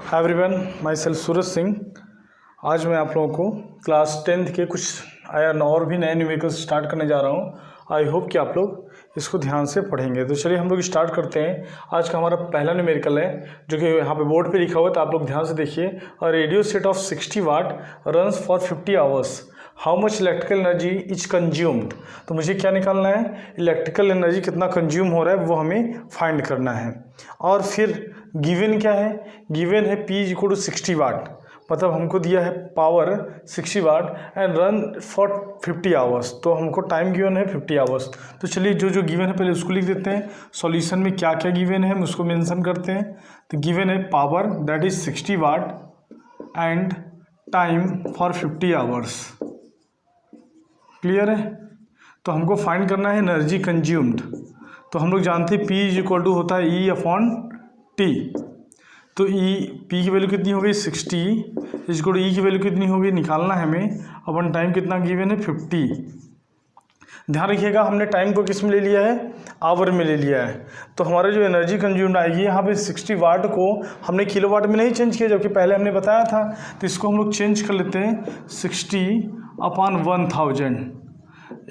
Hi everyone, my self Suraj Singh. आज मैं आप लोगों को क्लास 10th के कुछ और भी नए न्यूमेरिकल्स स्टार्ट करने जा रहा हूं। आई होप कि आप लोग इसको ध्यान से पढ़ेंगे। तो चलिए हम लोग स्टार्ट करते हैं। आज का हमारा पहला न्यूमेरिकल है जो कि यहाँ पे बोर्ड पे लिखा हुआ है, तो आप लोग ध्यान से देखिए। और radio set of 60 watt runs for 50 hours, how much electrical energy is consumed. तो मुझे क्या निकालना है, इलेक्ट्रिकल एनर्जी कितना कंज्यूम हो रहा है वो हमें फाइंड करना है। और फिर गिवन क्या है, गिवन है P is equal to 60 watt, मतलब हमको दिया है power 60 watt and run for 50 hours, तो हमको टाइम गिवन है 50 आवर्स। तो चलिए जो जो गिवन है पहले उसको लिख देते हैं। सॉल्यूशन में क्या क्या गिवन है हम उसको मेंशन करते हैं। तो गिवन है power that is 60 watt and time for 50 hours. Clear है। तो हमको फाइंड करना है एनर्जी कंज्यूम्ड। तो हम लोग जानते हैं P इज इक्वल टू होता है E अपॉन T। तो P की वैल्यू कितनी हो गई 60, इज इक्वल टू E की वैल्यू कितनी होगी निकालना है हमें। अपन टाइम कितना गिवन है 50। ध्यान रखिएगा हमने टाइम को किस में ले लिया है, आवर में ले लिया है। तो हमारा जो एनर्जी कंज्यूम्ड आएगी यहाँ पे 60 वाट को हमने किलोवाट में नहीं चेंज किया, जबकि पहले हमने बताया था। तो इसको हम लोग चेंज कर लेते हैं 60 अपॉन 1000,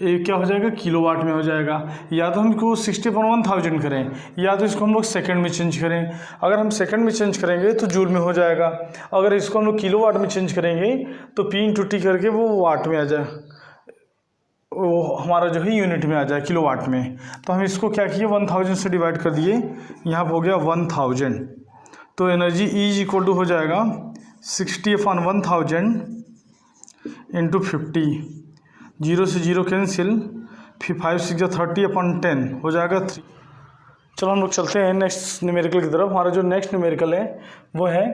ये क्या हो जाएगा किलोवाट में हो जाएगा। या तो हम इसको 60 अपॉन 1000 करें, या तो इसको हम लोग सेकंड में चेंज करें। अगर हम सेकंड में चेंज करेंगे तो जूल में हो जाएगा। अगर इसको हम लोग किलोवाट में चेंज करेंगे तो P इंटू T करके वो वाट में आ जाए, वो हमारा जो है यूनिट में आ जाए किलोवाट में। तो हम इसको क्या किए 1000 से डिवाइड कर दिए, यहाँ पर हो गया 1000। तो energy E is equal to हो जाएगा 60 अपॉन 1000 इंटू 50, 0 से 0 कैंसिल, फिर 5 6 30 अपॉन 10 हो जाएगा 3। चलो हम लोग चलते हैं नेक्स्ट न्यूमेरिकल की तरफ। हमारा जो नेक्स्ट न्यूमेरिकल है वो है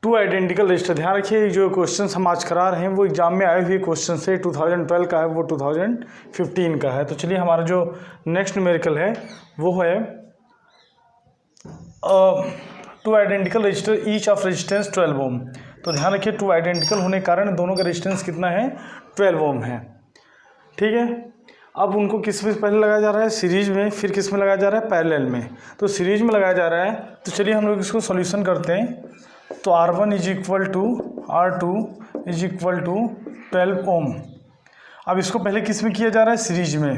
2 आइडेंटिकल रजिस्टर। ध्यान रखिए जो क्वेश्चंस हम आज करा रहे हैं वो एग्जाम में आए हुए क्वेश्चन से 2012 का है, वो 2015 का है। तो चलिए हमारा जो नेक्स्ट न्यूमेरिकल है वो है 2 identical register each of resistance 12 ओम। तो ध्यान रखिए 2 आइडेंटिकल होने के कारण दोनों का रेजिस्टेंस कितना है 12 ओम है। ठीक है। अब उनको किस में पहले लगाया जा रहा है, सीरीज में, फिर किस में लगाया जा रहा है, पैरेलल में। तो सीरीज में लगाया जा रहा है। तो चलिए हम लोग इसको सॉल्यूशन करते हैं। तो R1 is equal to R2 is equal to 12 ohm. अब इसको पहले किस में किया जा रहा है, सीरीज में।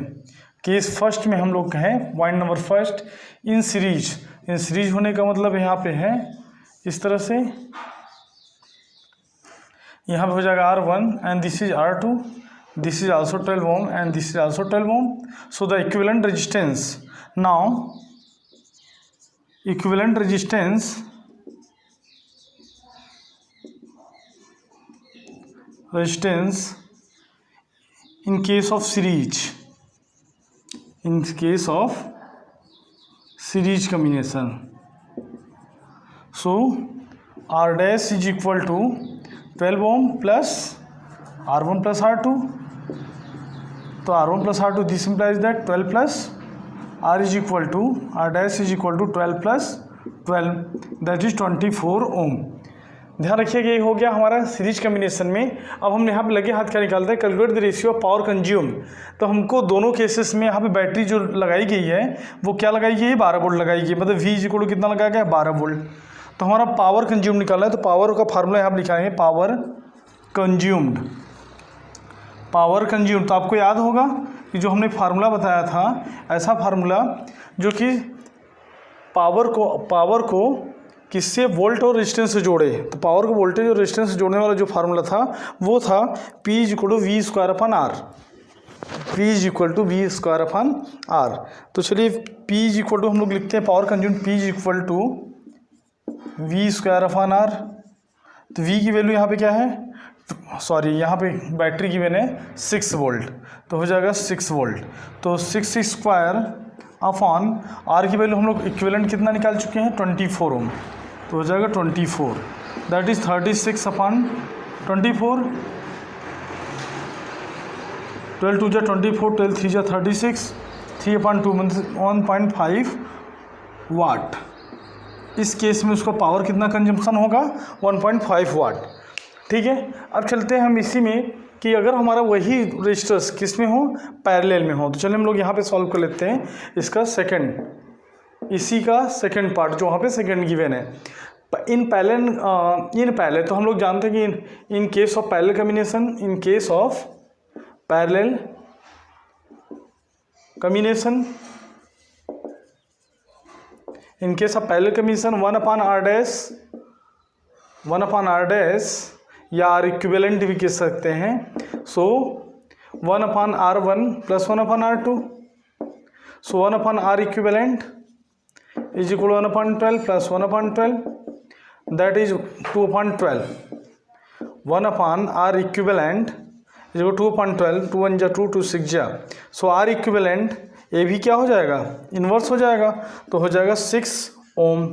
केस फर्स्ट में हम लोग कहें, point number first, in series. In series होने का मतलब यहाँ पे है इस तरह से, यहाँ पे हो जाएगा R1 and this is R2, this is also 12 ohm and this is also 12 ohm. So the equivalent resistance, now equivalent resistance in case of series, in case of series combination, so R dash is equal to 12 ohm plus R1 plus R2. तो R1 plus R2, this implies that 12 plus R is equal to R dash is equal to 12 plus 12, that is 24 ohm। ध्यान रखिएगा ये हो गया हमारा series combination में। अब हम यहाँ पे लगे हाथ क्या निकालते हैं, calculate the ratio of power consume. तो हमको दोनों केसेस में यहाँ पे बैटरी जो लगाई गई है वो क्या लगाई गई है, 12 वोल्ट लगाई गई है, मतलब V इक्वल टू कितना लगाया गया 12 वोल्ट। तो हमारा पावर कंज्यूम निकालना है। तो पावर का फार्मूला यहाँ पे लिखाएंगे, पावर कंज्यूम्ड। पावर कंज्यूम्ड तो आपको याद होगा कि जो हमने फार्मूला बताया था, ऐसा फार्मूला जो कि पावर को किससे, वोल्ट और रेजिस्टेंस से जोड़े। तो पावर को वोल्टेज और रेजिस्टेंस से जोड़ने वाला जो फार्मूला था वो था P is equal to V square upon R। P is equal to V square upon R। तो चलिए P इज इक्वल टू हम लोग लिखते हैं power consume P is equal to V square upon R। तो V की value यहाँ पे क्या है, सॉरी यहाँ पे बैटरी की मैंने 6 वोल्ट, तो हो जाएगा 6 वोल्ट। तो 6 स्क्वायर अपॉन R की वैल्यू हम लोग इक्विवेलेंट कितना निकाल चुके हैं 24 ओम, तो हो जाएगा 24, दैट इज 36 अपॉन 24। 12 2 जा 24, 12 3 जा 36, 3 अपॉन 2 1.5 वाट। इस केस में उसका पावर कितना कंजम्पशन होगा 1.5 वाट। ठीक है। अब चलते हैं हम इसी में कि अगर हमारा वही रजिस्टर्स किस में हो, पैरेलल में हो। तो चलिए हम लोग यहाँ पे सॉल्व कर लेते हैं इसका सेकंड, इसी का सेकंड पार्ट जो वहाँ पे सेकंड गिवन है। इन पैरेलल तो हम लोग जानते हैं कि in case of parallel combination, in case of parallel combination, in case of parallel combination 1/r dash या r इक्विवेलेंट भी कह सकते हैं। सो 1/r1 plus 1/r2, so 1/r equivalent is equal 1/12 plus 1/12, that is 2/12। 1/r equivalent is equal 2/12, 2 1 जा 2, 2 6 जा। सो r equivalent ये भी क्या हो जाएगा, इन्वर्स हो जाएगा, तो हो जाएगा 6 ओम।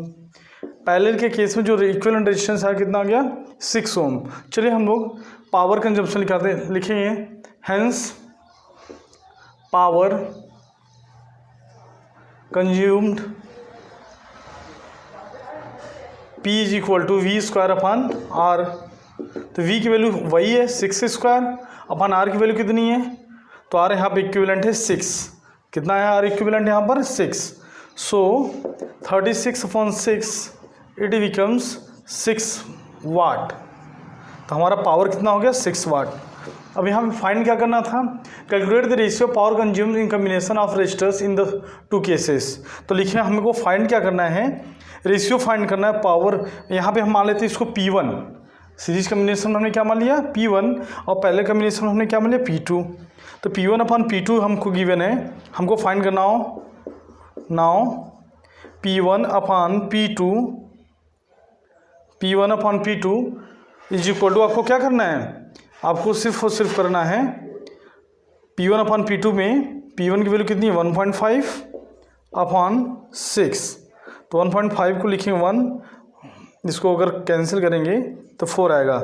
पैरेलल के केस में जो इक्विवेलेंट रेजिस्टेंस है कितना आ गया, 6 ओम। चलिए हम लोग पावर कंजम्पशन लिखेंगे, hence power consumed P is equal to V square upon R. तो V की वैल्यू वही है 6 स्क्वायर अपॉन R की वैल्यू कितनी है, तो R यहाँ पे इक्विवेलेंट है 6। कितना है R इक्विवेलेंट यहाँ पर 6। सो 36/6 इट बिकम्स 6 वाट। तो हमारा पावर कितना हो गया, 6 वाट। अब यहाँ पे फाइंड क्या करना था, calculate the ratio power consumed in combination of resistors in the two cases. तो लिखिए हमको फाइंड क्या करना है, रेशियो फाइंड करना है पावर। यहाँ पे हम मान लेते हैं इसको P1, सीरीज कम्बिनेशन में हमने क्या मान लिया P1, और पहले कम्बिनेशन में हमने क्या मान लिया P2। तो P1/P2 हमको गिवन है, हमको फाइंड करना हो। Now P1/P2 is equal to, आपको क्या करना है, आपको सिर्फ और सिर्फ करना है P1/P2 में P1 की वैल्यू कितनी है 1.5/6। तो 1.5 को लिखेंगे 1, इसको अगर कैंसिल करेंगे तो 4 आएगा,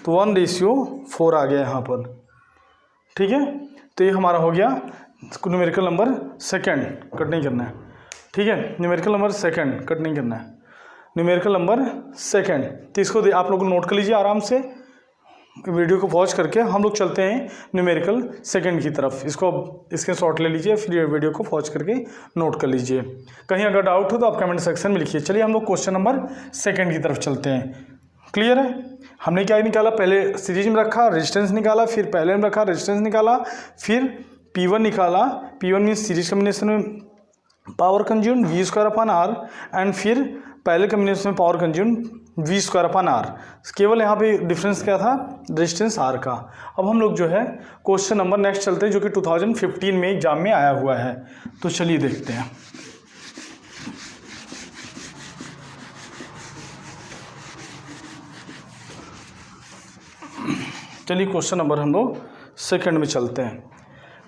तो 1:4 आ गया यहाँ पर। ठीक है, तो ये हमारा हो गया न्यूमेरिकल नंबर सेकंड, कट नहीं करना है। ठीक है, न्यूमेरिकल नंबर सेकंड, कट नहीं करना है, न्यूमेरिकल नंबर सेकंड। तो इसको आप लोग नोट कर लीजिए आराम से, वीडियो को पॉज करके हम लोग चलते हैं न्यूमेरिकल सेकंड की तरफ। इसको इसके शॉर्ट ले लीजिए, फिर वीडियो को पॉज करके नोट कर लीजिए। कहीं अगर डाउट हो तो आप कमेंट सेक्शन में लिखिए। चलिए हम लोग क्वेश्चन नंबर सेकंड की तरफ चलते हैं। क्लियर है, हमने क्या निकाला, पहले सीरीज में रखा रेजिस्टेंस निकाला, फिर पहले में रखा रेजिस्टेंस निकाला, फिर P1 निकाला। P1 मीन्स सीरीज कम्बिनेशन में power consumed V square upon R, and फिर पहले कम्बिनेशन में power consumed V square upon R। केवल यहाँ पे डिफरेंस क्या था, रेजिस्टेंस R का। अब हम लोग जो है क्वेश्चन नंबर नेक्स्ट चलते हैं, जो कि 2015 में एग्जाम में आया हुआ है। तो चलिए देखते हैं। चलिए क्वेश्चन नंबर हम लोग सेकंड में चलते हैं।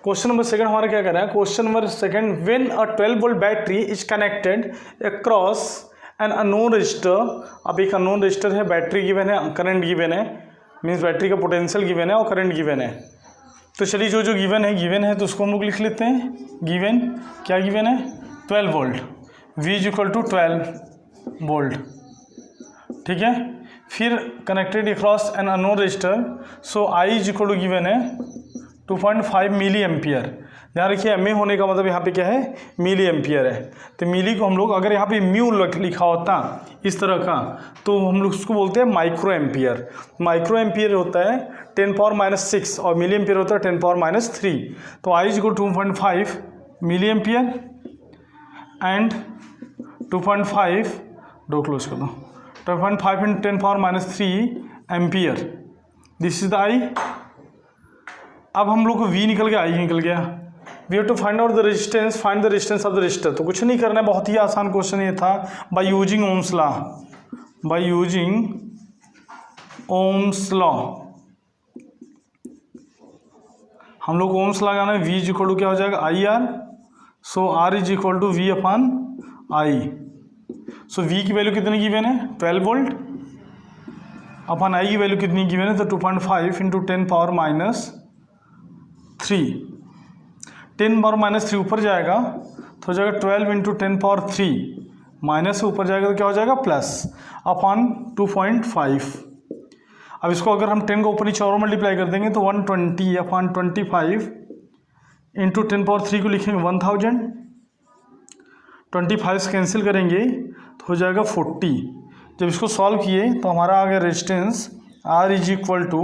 क्वेश्चन नंबर सेकंड हमारा क्या कर रहा है, question number second, when a 12 volt battery is connected across an unknown register. अब एक अननोन रजिस्टर है, बैटरी गिवन है, करंट गिवन है, मीन्स बैटरी का पोटेंशियल गिवन है और करंट गिवन है। तो चलिए जो जो गिवन है तो उसको हम लोग लिख लेते हैं। गिवन क्या गिवन है, 12 volt, V is equal to 12 volt. ठीक है, फिर connected across an unknown resistor, so I is equal to given है 2.5 मिली एम्पियर। ध्यान रखिए MA होने का मतलब यहाँ पे क्या है, मिली एम्पियर है। तो मिली को हम लोग, अगर यहाँ पे म्यू लिखा होता इस तरह का, तो हम लोग उसको बोलते हैं माइक्रो एम्पियर। माइक्रो एम्पियर होता है 10⁻⁶ और मिली एम्पियर होता है 10⁻3। तो I is equal 2.5 milli ampere and 2.5, डो क्लोज कर दो, 2.5 × 10⁻³ ampere, this is the I। अब हम लोग को V निकल गया, I निकल गया। We have to find out the resistance, find the resistance of the resistor. तो कुछ नहीं करना है, बहुत ही आसान क्वेश्चन ये था। By using Ohm's law, by using Ohm's law हम लोग ओम्स लॉ लगाना है। V इज इक्वल टू क्या हो जाएगा, IR। So R is equal to V upon I। So V की वैल्यू कितनी गिवन है, 12 वोल्ट, अपॉन I की वैल्यू कितनी गिवन है, तो 2.5 × 10⁻³ 10⁻³ ऊपर जाएगा तो हो जाएगा 12 × 10⁻³ माइनस से ऊपर जाएगा तो क्या हो जाएगा प्लस, अपॉन 2.5। अब इसको अगर हम 10 को ऊपर नीचे और मल्टीप्लाई कर देंगे तो 120/25 × 10⁻³ को लिखेंगे 1000। 25 कैंसिल करेंगे तो हो जाएगा 40। जब इसको सॉल्व किए तो हमारा आ गया resistance R is equal to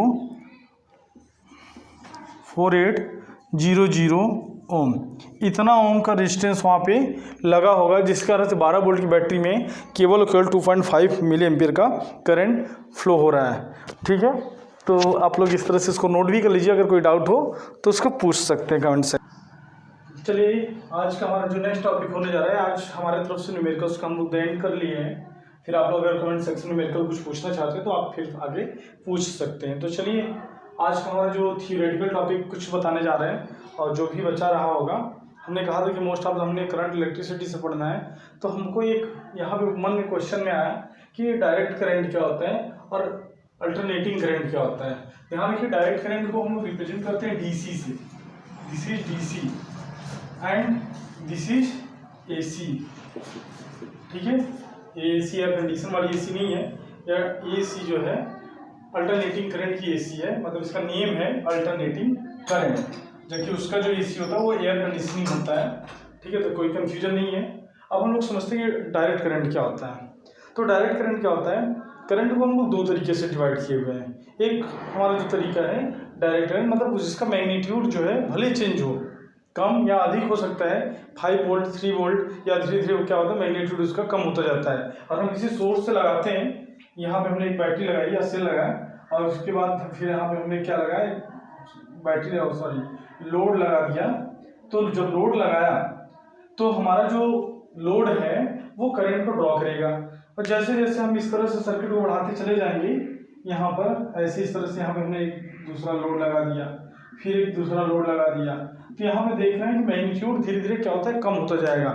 4800 ohm. इतना ओम का रेजिस्टेंस वहाँ पे लगा होगा, जिसके कारण से 12 वोल्ट की बैटरी में केवल 2.5 मिली एम्पियर का करंट फ्लो हो रहा है। ठीक है, तो आप लोग इस तरह से इसको नोट भी कर लीजिए, अगर कोई डाउट हो तो उसको पूछ सकते हैं कमेंट से। चलिए, आज का हमारा जो नेक्स्ट टॉपिक होने जा रहा है, आज हमारे तरफ से न्यूमेरिकल्स का हम लोग एंड कर लिए हैं। फिर आप लोग अगर कमेंट सेक्शन में न्यूमेरिकल कुछ पूछना चाहते हैं तो आप फिर आगे पूछ सकते हैं। तो चलिए, आज का हमारा जो थियोरेटिकल टॉपिक कुछ बताने जा रहे हैं, और जो भी बचा रहा होगा, हमने कहा था कि मोस्ट ऑफ हमने करंट इलेक्ट्रिसिटी से पढ़ना है। तो हमको एक यहाँ पे मन में क्वेश्चन में आया कि डायरेक्ट करंट क्या होता है और अल्टरनेटिंग करंट क्या होता है। ध्यान रखिए, डायरेक्ट करंट को हम लोग रिप्रेजेंट करते हैं डीसी से। This is DC and this is AC. ठीक है, एसी एयर कंडीशन वाली एसी नहीं है, या एसी जो है अल्टरनेटिंग करंट की एसी है, मतलब इसका नेम है अल्टरनेटिंग करंट, जबकि उसका जो एसी होता है वो एयर कंडीशनिंग होता है। ठीक है, तो कोई कंफ्यूजन नहीं है। अब हम लोग समझते हैं कि डायरेक्ट करंट क्या होता है। तो डायरेक्ट करंट क्या होता है, करंट को हम लोग दो तरीके से डिवाइड किए हुए हैं। एक हमारा जो तरीका है डायरेक्ट करंट, मतलब जिसका मैग्नीट्यूड जो है भले चेंज हो, कम या अधिक हो सकता है, 5 वोल्ट 3 वोल्ट, या धीरे धीरे क्या होता है मैग्नीट्यूड उसका कम होता जाता है। और हम किसी सोर्स से लगाते हैं, यहाँ पे हमने एक बैटरी लगाई या सेल लगाया, और उसके बाद फिर यहाँ पे हमने क्या लगाया, बैटरी लोड लगा दिया। तो जब लोड लगाया तो हमारा जो लोड है वो करंट को ड्रॉ करेगा, और जैसे जैसे हम इस तरह से सर्किट को बढ़ाते चले जाएंगे, यहाँ पर ऐसे इस तरह से यहाँ पे हमने एक दूसरा लोड लगा दिया, फिर एक दूसरा लोड लगा दिया, तो यहाँ पे देख रहे हैं कि मैग्नीट्यूड धीरे धीरे क्या होता है, कम होता जाएगा।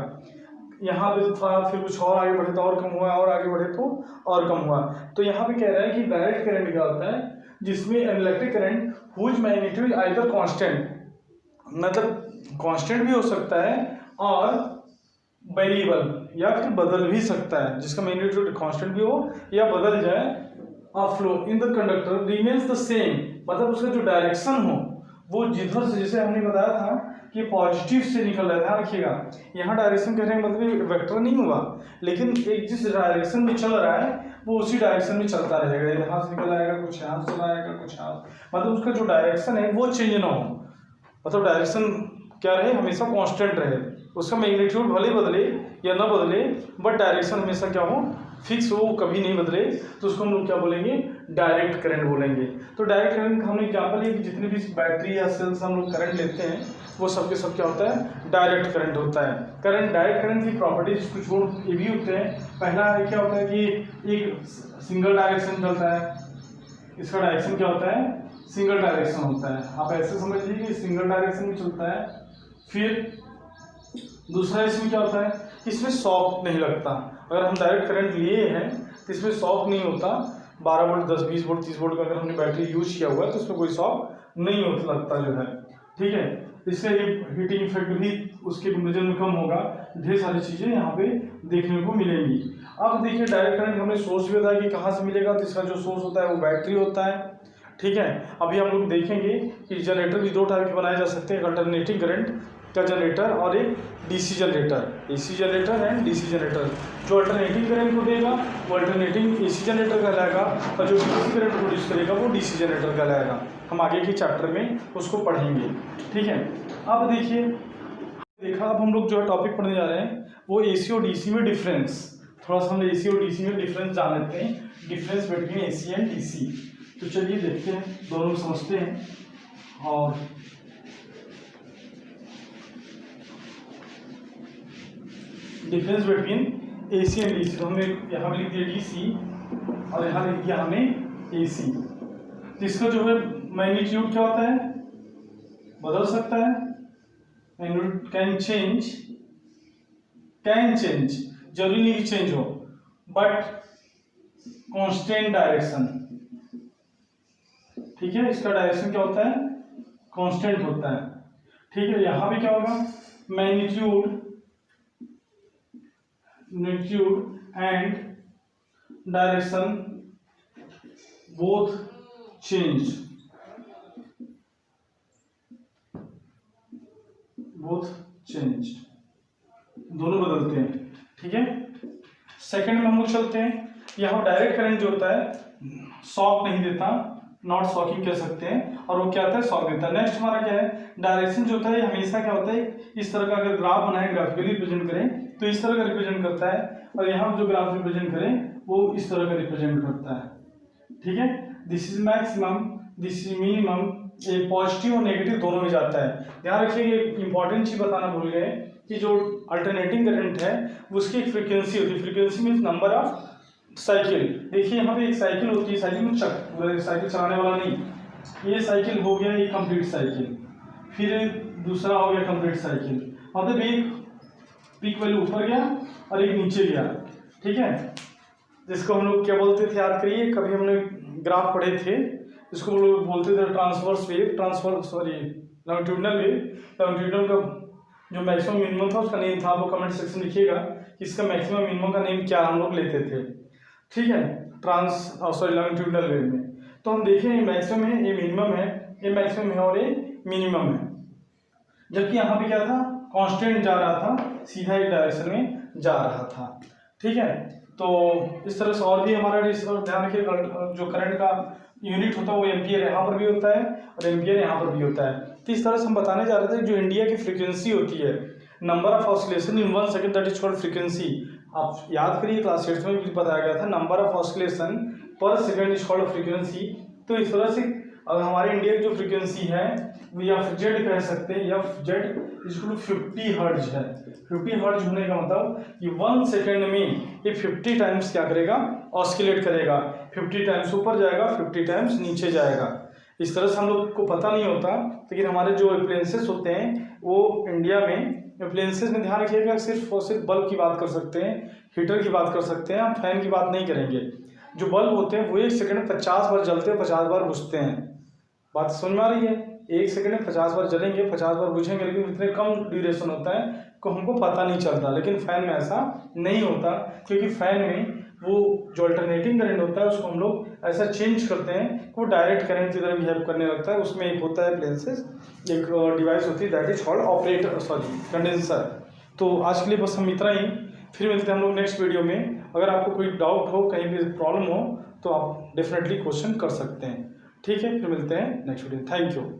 यहाँ पे थोड़ा फिर कुछ और आगे बढ़े तो और कम हुआ, और आगे बढ़े तो और कम हुआ। तो यहाँ पे कह रहा है कि डायरेक्ट करंट क्या होता है, जिसमें electric current whose magnitude either constant, मतलब कांस्टेंट भी हो सकता है और वेरिएबल, या फिर बदल भी सकता है, जिसका मैग्नीट्यूड कांस्टेंट भी हो या बदल जाए। Flow in the conductor remains the same, मतलब उसका जो डायरेक्शन हो वो जिधर से, जैसे हमने बताया था कि पॉजिटिव से निकल रहा है। ध्यान रखिएगा, यहाँ डायरेक्शन कहने का मतलब वेक्टर नहीं हुआ, लेकिन एक जिस डायरेक्शन में चल रहा है वो उसी डायरेक्शन में चलता रहेगा। यहाँ से निकल आएगा, कुछ यहाँ से चला आएगा, कुछ यहाँ, मतलब उसका जो डायरेक्शन है वो चेंज ना हो, मतलब डायरेक्शन क्या रहे, हमेशा कांस्टेंट रहे। उसका मैग्नीट्यूड भले बदले या ना बदले, बट डायरेक्शन हमेशा क्या हो, फिक्स हो, कभी नहीं बदले, तो उसको हम लोग क्या बोलेंगे, डायरेक्ट करंट बोलेंगे। तो डायरेक्ट करंट का हमने एग्जाम्पल है कि जितने भी बैटरी या सेल्स हम लोग करंट लेते हैं वो सबके सब क्या होता है, डायरेक्ट करंट होता है। करंट, डायरेक्ट करंट की प्रॉपर्टीज कुछ और ये भी होते हैं। पहला क्या होता है कि एक सिंगल डायरेक्शन चलता है, इसका डायरेक्शन क्या होता है, सिंगल डायरेक्शन होता है। आप ऐसे समझ लीजिए कि सिंगल डायरेक्शन में चलता है। फिर दूसरा इसमें क्या होता है, इसमें शॉक नहीं लगता। अगर हम डायरेक्ट करंट लिए हैं तो इसमें शॉक नहीं होता। 12 वोल्ट 10 20 वोल्ट 30 वोल्ट का अगर हमने बैटरी यूज किया हुआ है तो उसमें कोई शॉक नहीं होता लगता जो है। ठीक है, इससे हीटिंग इफेक्ट भी उसके नजर में कम होगा। ढेर सारी चीज़ें यहाँ पे देखने को मिलेंगी। अब देखिए, डायरेक्ट करंट हमने सोर्स भी बताया कि कहाँ से मिलेगा, तो इसका जो सोर्स होता है वो बैटरी होता है। ठीक है, अभी हम लोग देखेंगे कि जनरेटर भी दो टाइप के बनाए जा सकते हैं, एक अल्टरनेटिंग करंट का जनरेटर और एक DC generator, AC generator and DC generator. जो अल्टरनेटिंग करंट को देगा वो अल्टरनेटिंग एसी जनरेटर कहलाएगा, और जो डीसी करंट प्रोड्यूस करेगा वो डीसी जनरेटर कहलाएगा। हम आगे के चैप्टर में उसको पढ़ेंगे। ठीक है, अब देखिए, देखा, अब हम लोग जो है टॉपिक पढ़ने जा रहे हैं वो एसी और डीसी में डिफरेंस। थोड़ा सा हम एसी और डीसी में डिफरेंस जान लेते हैं, difference between AC and DC. तो चलिए देखते हैं, दोनों समझते हैं। और difference between AC and DC, तो हमने यहाँ पे लिख दिया डीसी और यहाँ लिख दिया हमने एसी। तो इसका जो है मैग्नीट्यूड क्या होता है, बदल सकता है, मैग्नीट्यूड कैन चेंज, जरूरी नहीं कि चेंज हो, बट कांस्टेंट डायरेक्शन। ठीक है, इसका डायरेक्शन क्या होता है, कांस्टेंट होता है। ठीक है, यहाँ भी क्या होगा, magnitude and direction both change, दोनों बदलते हैं। ठीक है, सेकंड में हम लोग चलते हैं। यहाँ डायरेक्ट करंट जो होता है शॉक नहीं देता, नॉट शॉकिंग कह सकते हैं, और वो क्या होता है शॉक देता है। नेक्स्ट हमारा क्या है, डायरेक्शन जो होता है हमेशा क्या होता है इस तरह का, अगर ग्राफ बनाए ग्राफिकली रिप्रेजेंट करें तो इस तरह का रिप्रेजेंट करता है, और यहाँ जो ग्राफ रिप्रेजेंट करें वो इस तरह का रिप्रेजेंट करता है। ठीक है, this is maximum, this is minimum, ये पॉजिटिव और नेगेटिव दोनों में जाता है। ध्यान रखिए, ये इंपॉर्टेंट चीज बताना भूल गए कि जो अल्टरनेटिंग करंट है उसकी एक फ्रीक्वेंसी होती है, frequency means number of cycle. देखिए यहाँ पे एक साइकिल होती है, साइकिल में चक, साइकिल चलाने वाला नहीं, ये साइकिल हो गया एक कंप्लीट साइकिल, फिर दूसरा हो गया कंप्लीट साइकिल, मतलब एक पीक वैल्यू ऊपर गया और एक नीचे गया। ठीक है, जिसको हम लोग क्या बोलते थे याद करिए, कभी हमने ग्राफ पढ़े थे, इसको हम लोग बोलते थे transverse wave, longitudinal wave. Longitudinal का जो मैक्सिमम मिनिमम था उसका नेम था, वो कमेंट सेक्शन में लिखिएगा कि इसका मैक्सिमम मिनिमम का नेम क्या हम लोग लेते थे। ठीक है, लॉन्गिट्यूडनल वेव में तो हम देखें ये मैक्सिमम है, ये मिनिमम है, ये मैक्सिमम है और ये मिनिमम है, जबकि यहाँ पे क्या था कांस्टेंट जा रहा था, सीधा एक डायरेक्शन में जा रहा था। ठीक है, तो इस तरह से और भी हमारा ध्यान रखिए, जो करंट का यूनिट होता है वो एम्पियर यहाँ पर भी होता है और एम्पियर यहाँ पर भी होता है। तो इस तरह से हम बताने जा रहे थे जो इंडिया की फ्रीक्वेंसी होती है, number of oscillation in 1 second, that is called frequency. आप याद करिए क्लास 6 में भी बताया गया था, नंबर ऑफ ऑसिलेशन पर सेकंड इज कॉल्ड फ्रीक्वेंसी। तो इस तरह से अब हमारे इंडिया की जो फ्रीक्वेंसी है वो एफ जेड कह सकते हैं, एफ जेड इक्वल 50 हर्ट्ज है। 50 हर्ट्ज होने का मतलब कि 1 सेकंड में ये 50 टाइम्स क्या करेगा, ऑस्किलेट करेगा, 50 टाइम्स ऊपर जाएगा, 50 टाइम्स नीचे जाएगा। इस तरह से हम लोग को पता नहीं होता, लेकिन हमारे जो अप्लायंसेस होते हैं वो इंडिया में, अप्लायंसेस में ध्यान रखिएगा सिर्फ और सिर्फ बल्ब की बात कर सकते हैं, हीटर की बात कर सकते हैं, हम फैन की बात नहीं करेंगे। जो बल्ब होते हैं वो 1 सेकंड में 50 बार जलते हैं, 50 बार बुझते हैं। बात समझ में आ रही है, 1 सेकंड में 50 बार जलेंगे, 50 बार बुझेंगे, लेकिन इतने कम ड्यूरेशन होता है को हमको पता नहीं चलता। लेकिन फैन में ऐसा नहीं होता, क्योंकि फैन में वो जो अल्टरनेटिंग करंट होता है उसको हम लोग ऐसा चेंज करते हैं वो डायरेक्ट करंट की तरह बिहेव करने लगता है। उसमें एक होता है अप्लायंसेस, एक डिवाइस होती है दैट इज कॉल्ड कंडेंसर। तो आज के लिए बस हम इतना ही, फिर मिलते हैं हम लोग नेक्स्ट वीडियो में। अगर आपको कोई डाउट हो, कहीं भी प्रॉब्लम हो तो आप डेफिनेटली क्वेश्चन कर सकते हैं। ठीक है, फिर मिलते हैं नेक्स्ट वीडियो। Thank you.